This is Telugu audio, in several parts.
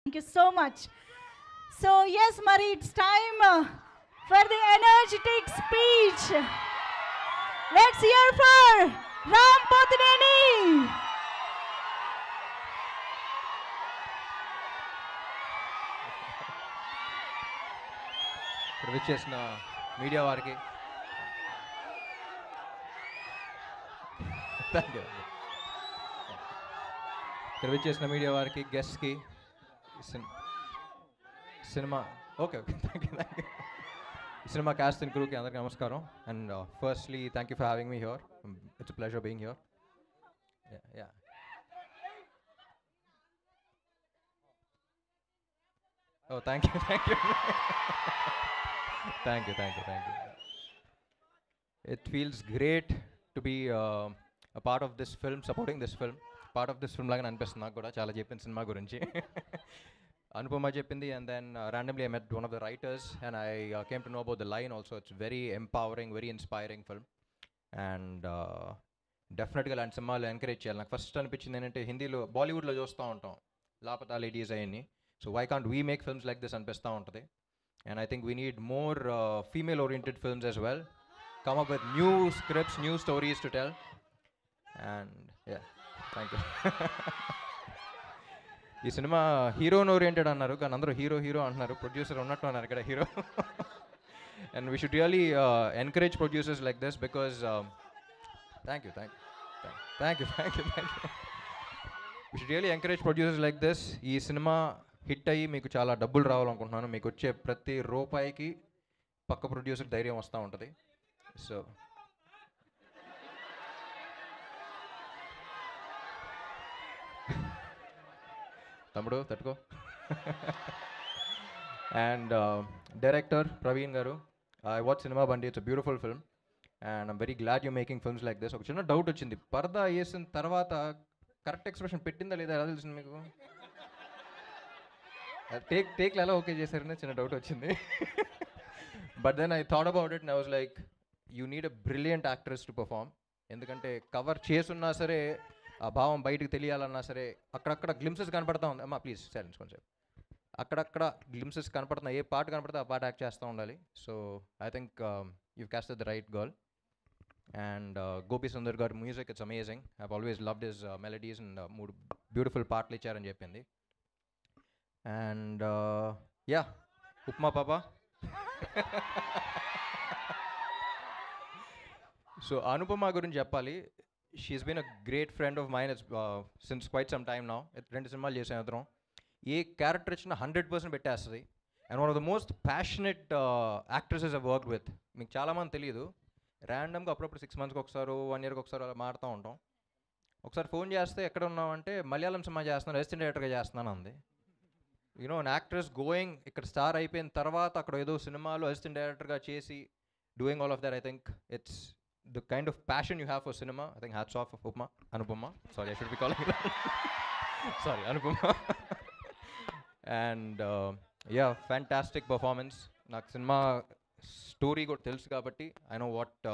Thank you so much. So yes, Mari, it's time for the energetic speech. Let's hear for Ram Pothineni. ఇక్కడ విచ్చేసిన మీడియా వారికి గెస్ట్కి cinema okay thank you cinema cast and క్రూకి అందరికీ నమస్కారం. And firstly thank you for having me here. It's pleasure being here. Oh, thank you. Thank you. It feels great to be a part of this film, supporting this film. Part of this film laga అనిపిస్తుంది నాకు కూడా. చాలా చెప్పింది సినిమా గురించి. అనుపమ చెప్పింది, and then randomly I met one of the writers and I came to know about the line also. It's very empowering, very inspiring film. And డెఫినెట్గా ఇలాంటి సినిమాలు ఎంకరేజ్ చేయాలి. నాకు ఫస్ట్ అనిపించింది ఏంటంటే, హిందీలో బాలీవుడ్లో చూస్తూ ఉంటాం లాపతా లేడీస్ అవన్నీ. So why can't we make films like this అనిపిస్తూ ఉంటుంది. And I think we need more female oriented films as well. Come up with new scripts, new stories to tell. And yeah, thank you. ఈ సినిమా హీరోన్ ఓరియంటెడ్ అన్నారు, కానీ అందరూ హీరో అంటున్నారు. ప్రొడ్యూసర్ ఉన్నట్టు అన్నారు ఇక్కడ hero. And we should really encourage producers like this because thank you. We should really encourage producers like this. ఈ సినిమా హిట్ అయ్యి మీకు చాలా డబ్బులు రావాలనుకుంటున్నాను. మీకు వచ్చే ప్రతి రూపాయికి పక్క ప్రొడ్యూసర్ ధైర్యం వస్తూ ఉంటుంది. సో తమ్ముడు తట్టుకో. అండ్ డైరెక్టర్ ప్రవీణ్ గారు, ఐ వాచ్ సినిమా బండి. It's a beautiful film and I'm very glad you making films like this. ఒక చిన్న డౌట్ వచ్చింది, పరదా వేసిన తర్వాత కరెక్ట్ ఎక్స్ప్రెషన్ పెట్టిందా లేదా ఎలా తెలిసింది మీకు? టేక్లు ఎలా ఓకే చేశారని చిన్న డౌట్ వచ్చింది. But then I thought about it and I was like, you need a brilliant actress to perform. ఎందుకంటే కవర్ చేసున్నా సరే, ఆ భావం బయటకు తెలియాలన్నా సరే, అక్కడక్కడ గ్లిమ్సెస్ కనపడతా ఉంది. అమ్మా ప్లీజ్ సైలెన్స్ కొంచెం. అక్కడక్కడ గ్లిమ్సెస్ కనపడుతున్నా, ఏ పాట కనపడితే ఆ పాట యాక్ట్ చేస్తూ ఉండాలి. So I think you casted the right girl. And Gopi Sundar గారి music, it's amazing. I have always loved his melodies and 3 beautiful పాటలు ఇచ్చారని చెప్పింది. అండ్ యా, ఉప్మా పాప. సో అనుపమ గురించి చెప్పాలి. She's been a great friend of mine since quite some time now. 2 సినిమాలు చేసాం ఇద్దరం. ఏ క్యారెక్టర్ ఇచ్చినా 100% పెట్టేస్తుంది. And one of the most passionate actresses I work with. మీకు చాలామంది తెలియదు, ర్యాండమ్గా అప్పుడప్పుడు 6 మంత్స్కి ఒకసారి 1 ఇయర్కి ఒకసారి అలా మారుతూ ఉంటాం. ఒకసారి ఫోన్ చేస్తే ఎక్కడ ఉన్నామంటే, మలయాళం సినిమా చేస్తున్నాను, అసిస్టెంట్ డైరెక్టర్గా చేస్తున్నాను అంది. యూనో అన్ యాక్ట్రెస్ గోయింగ్, ఇక్కడ స్టార్ అయిపోయిన తర్వాత అక్కడ ఏదో సినిమాలో అసిస్టెంట్ డైరెక్టర్గా చేసి doing all of that. I think it's the kind of passion you have for cinema. I think hats off Anupama. Sorry, I should be calling sorry Anupama. And yeah, fantastic performance. నాకు సినిమా స్టోరీ కూడా తెలుసు కాబట్టి I know what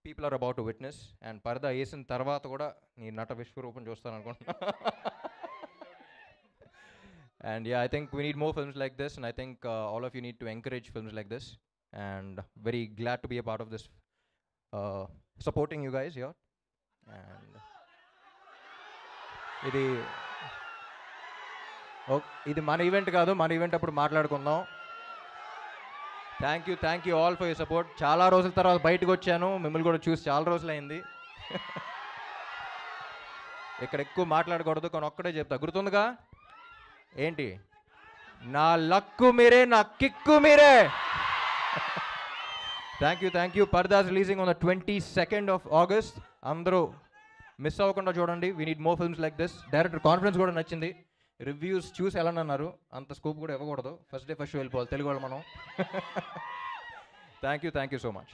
people are about to witness. And పరదా వేసిన తర్వాత కూడా నీ నట విశ్వరూపం చూస్తాను అనుకుంటున్నా. And yeah, I think we need more films like this, and I think all of you need to encourage films like this. And very glad to be a part of this, supporting you guys here. And ఇది మన ఈవెంట్ కాదు, మన ఈవెంట్ అప్పుడు మాట్లాడుకుందాం. Thank you all for your support. చాలా రోజుల తర్వాత బయటకు వచ్చాను, మిమ్మల్ని కూడా చూసి చాలా రోజులైంది. ఇక్కడ ఎక్కువ మాట్లాడకూడదు, కానీ ఒక్కడే చెప్తా, గుర్తుందిగా ఏంటి? నా లక్కు మీరే, నా కిక్కు మీరే. Thank you. Paradha's releasing on the 22nd of August. అందరూ మిస్ అవ్వకుండా చూడండి. We need more films like this. Director confidence కూడా నచ్చింది. రివ్యూస్ చూసి ఎలా అన్నారు, అంత స్కోప్ కూడా ఇవ్వకూడదు. ఫస్ట్ డే ఫస్ట్ షో వెళ్ళిపోవాలి తెలుగు వాళ్ళు మనం. Thank you so much.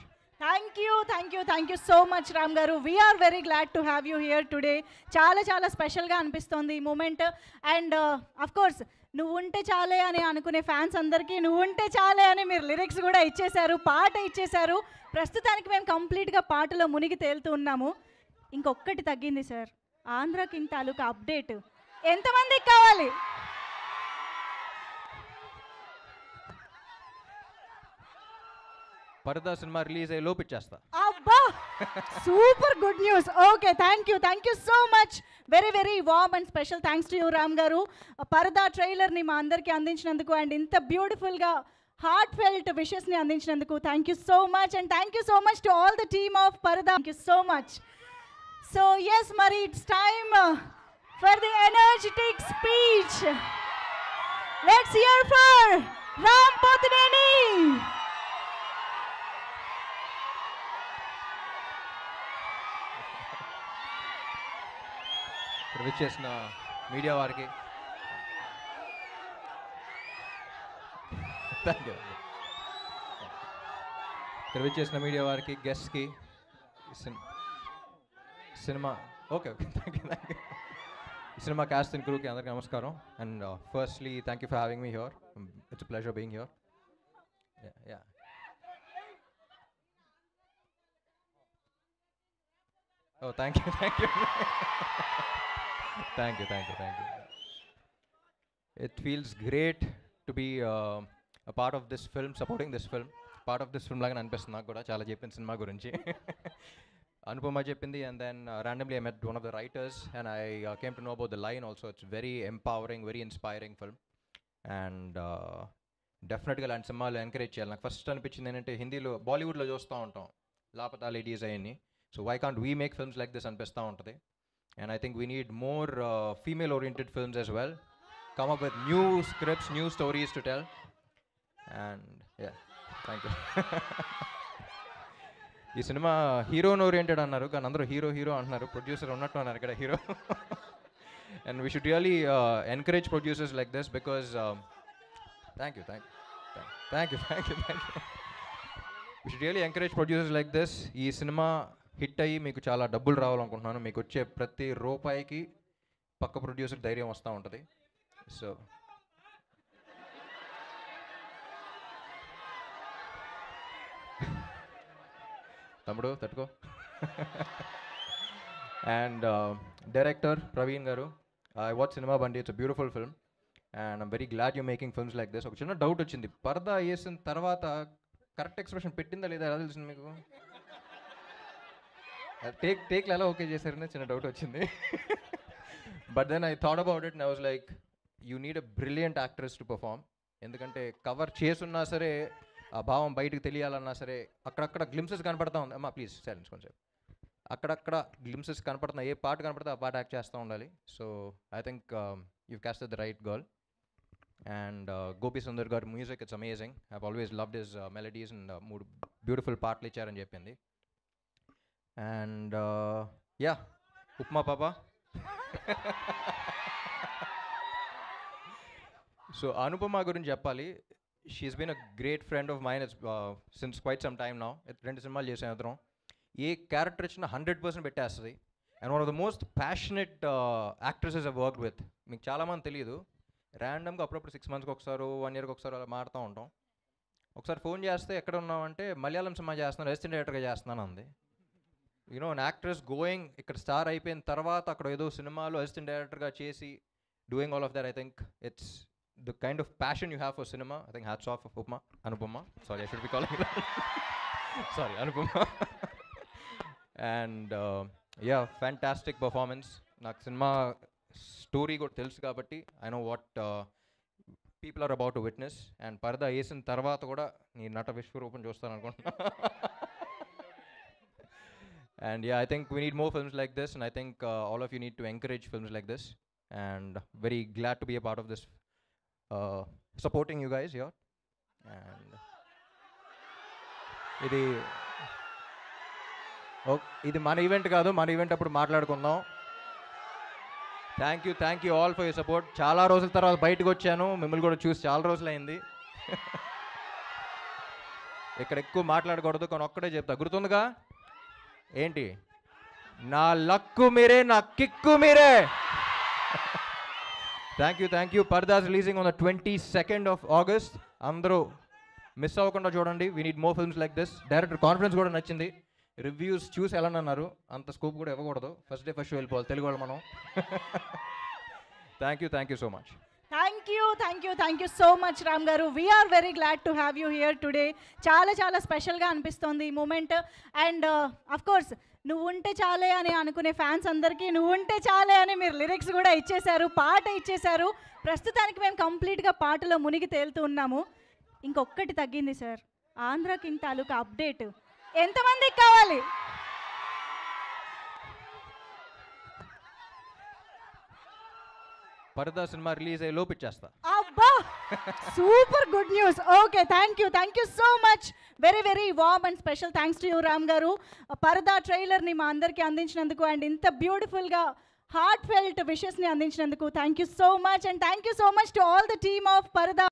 Thank you so much, Ram garu. We are very glad to have you here today. చాలా స్పెషల్గా అనిపిస్తోంది ఈ మూమెంట్. అండ్ అఫ్ కోర్స్ నువ్వు ఉంటే చాలే అని అనుకునే ఫ్యాన్స్ అందరికీ నువ్వు ఉంటే చాలే అని మీరు లిరిక్స్ కూడా ఇచ్చేశారు, పాట ఇచ్చేశారు. ప్రస్తుతానికి మేము కంప్లీట్గా పాటలో మునిగి తేలుతూ ఉన్నాము. ఇంకొక్కటి తగ్గింది sir, Andhra King Taluka update ఎంతమందికి కావాలి? పరదా సినిమా రిలీజ్ అయ్యే లోపు ఇచ్చేస్తా. అబ్బా, super good news. Okay, thank you so much. Very very warm and special thanks to you Ram garu. Paradha ట్రైలర్ని మా అందరికీ అందించినందుకు అండ్ ఇంత బ్యూటిఫుల్గా హార్ట్ ఫెల్ట్ విషెస్ని అందించినందుకు thank you so much. And thank you so much to all the team of Paradha. Thank you so much. So yes, మరి it's time for the energetic speech. Let's hear for Ram Pothineni. ఇక్కడ విచ్చేసిన మీడియా వారికి థ్యాంక్ యూ. ఇక్కడ విచ్చేసిన మీడియా వారికి, గెస్ట్కి, సినిమా ఓకే థ్యాంక్ యూ. ఈ సినిమా కాస్ట్ అండ్ క్రూకి అందరికీ నమస్కారం. And firstly thank you for having me here. It's pleasure being here. Yeah Oh, thank you. Thank you. It feels great to be a part of this film, supporting this film. Part of this film లాగా అనిపిస్తుంది నాకు కూడా చాలా చెప్పిన సినిమా గురించి. అనుపమ చెప్పింది, and then randomly I met one of the writers and I came to know about the line also. It's very empowering, very inspiring film. And డెఫినెట్గా ఇలాంటి సినిమాలు ఎంకరేజ్ చేయాలి. నాకు ఫస్ట్ అనిపించింది ఏంటంటే, హిందీలో బాలీవుడ్లో చూస్తూ ఉంటాం లాపతా లేడీస్ అయ్యి. So why can't we make films like this అనిపిస్తూ ఉంటుంది. And I think we need more female-oriented films as well. Come up with new scripts, new stories to tell. And yeah, thank you. ఈ సినిమా హీరోన్ ఓరియంటెడ్ అన్నారు, కానీ అందరూ హీరో అంటున్నారు. ప్రొడ్యూసర్ ఉన్నట్టు అన్నారు ఇక్కడ hero. And we should really encourage producers like this because thank you. We should really encourage producers like this. ఈ సినిమా హిట్ అయ్యి మీకు చాలా డబ్బులు రావాలనుకుంటున్నాను. మీకు వచ్చే ప్రతి రూపాయికి పక్క ప్రొడ్యూసర్ ధైర్యం వస్తూ ఉంటుంది. సో తమ్ముడు తట్టుకో. అండ్ డైరెక్టర్ ప్రవీణ్ గారు, ఐ వాచ్ సినిమా బండి. It's a beautiful film and I'm very glad you making films like this. ఒక చిన్న డౌట్ వచ్చింది, పరదా వేసిన తర్వాత కరెక్ట్ ఎక్స్ప్రెషన్ పెట్టిందా లేదా ఎలా తెలిసింది మీకు? టేక్లు ఎలా ఓకే చేశారని చిన్న డౌట్ వచ్చింది. But then I thought about it and I was like, you need a brilliant actress to perform. ఎందుకంటే కవర్ చేసున్నా సరే, ఆ భావం బయటకు తెలియాలన్నా సరే, అక్కడక్కడ గ్లిమ్సెస్ కనపడతా ఉంది. అమ్మా ప్లీజ్ సైలెన్స్ కొంచెం. అక్కడక్కడ గ్లిమ్సెస్ కనపడుతున్నా, ఏ పాట కనపడితే ఆ పాట యాక్ట్ చేస్తూ ఉండాలి. So I think you casted the right girl. And Gopi Sundar గారి music, it's amazing. I have always loved his melodies and 3 beautiful పాటలు ఇచ్చారని చెప్పింది. అండ్ యా, ఉప్మా పాప. సో అనుపమ గురించి చెప్పాలి. She's been a great friend of mine since quite some time now. 2 సినిమాలు చేసాం ఇద్దరం. ఏ క్యారెక్టర్ ఇచ్చినా 100% పెట్టేస్తుంది. And one of the most passionate actresses I worked with. మీకు చాలామంది తెలియదు, ర్యాండమ్గా అప్పుడప్పుడు 6 మంత్స్కి ఒకసారి 1 ఇయర్కి ఒకసారి అలా మారుతూ ఉంటాం. ఒకసారి ఫోన్ చేస్తే ఎక్కడ ఉన్నామంటే, మలయాళం సినిమా చేస్తున్నాను, అసిస్టెంట్ డైరెక్టర్గా చేస్తున్నాను అంది. యూనో అన్ యాక్ట్రెస్ గోయింగ్, ఇక్కడ స్టార్ అయిపోయిన తర్వాత అక్కడ ఏదో సినిమాలో అసిస్టెంట్ డైరెక్టర్గా చేసి doing all of that. I think it's the kind of passion you have for cinema. I think hats off Anupama. Sorry, I should be calling sorry Anupama. And yeah, fantastic performance. నాకు సినిమా స్టోరీ కూడా తెలుసు కాబట్టి I know what people are about to witness. And పరదా వేసిన తర్వాత కూడా నీ నట విశ్వరూపం చూస్తాను అనుకుంటున్నా. And yeah, I think we need more films like this, and I think all of you need to encourage films like this. And very glad to be a part of this, supporting you guys here. And ఇది మన ఈవెంట్ కాదు, మన ఈవెంట్ అప్పుడు మాట్లాడుకుందాం. Thank you all for your support. చాలా రోజుల తర్వాత బయటకు వచ్చాను, మిమ్మల్ని కూడా చూసి చాలా రోజులైంది. ఇక్కడ ఎక్కువ మాట్లాడకూడదు, కానీ ఒక్కడే చెప్తా, గుర్తుందిగా ఏంటి? నా లక్కు మీరే, నా కిక్కు మీరే. Thank you. Paradha's releasing on the 22nd of August. అందరూ మిస్ అవ్వకుండా చూడండి. We need more films like this. Director confidence కూడా నచ్చింది. రివ్యూస్ చూసి ఎలా అన్నారు, అంత స్కోప్ కూడా ఇవ్వకూడదు. ఫస్ట్ డే ఫస్ట్ షో వెళ్ళిపోవాలి తెలుగు వాళ్ళు మనం. Thank you so much. Thank you so much Ram గారు. We are very glad to have you here today. చాలా చాలా స్పెషల్గా అనిపిస్తోంది ఈ మూమెంట్. అండ్ అఫ్ కోర్స్ నువ్వు ఉంటే చాలే అని అనుకునే ఫ్యాన్స్ అందరికీ నువ్వు ఉంటే చాలే అని మీరు లిరిక్స్ కూడా ఇచ్చేశారు, పాట ఇచ్చేశారు. ప్రస్తుతానికి మేము కంప్లీట్గా పాటలో మునిగి తేలుతూ ఉన్నాము. ఇంకొక్కటి తగ్గింది sir, Andhra King Taluka update ఎంతమందికి కావాలి? పరదా సినిమా రిలీజ్ అయ్యి లోపు ఇచ్చేస్తా. అబ్బా, super good news. Okay, thank you so much. Very very warm and special thanks to you Ram garu. Paradha ట్రైలర్ని మా అందరికీ అందించినందుకు అండ్ ఇంత బ్యూటిఫుల్గా హార్ట్ ఫెల్ట్ విషెస్ని అందించినందుకు thank you so much. And thank you so much to all the team of పరదా.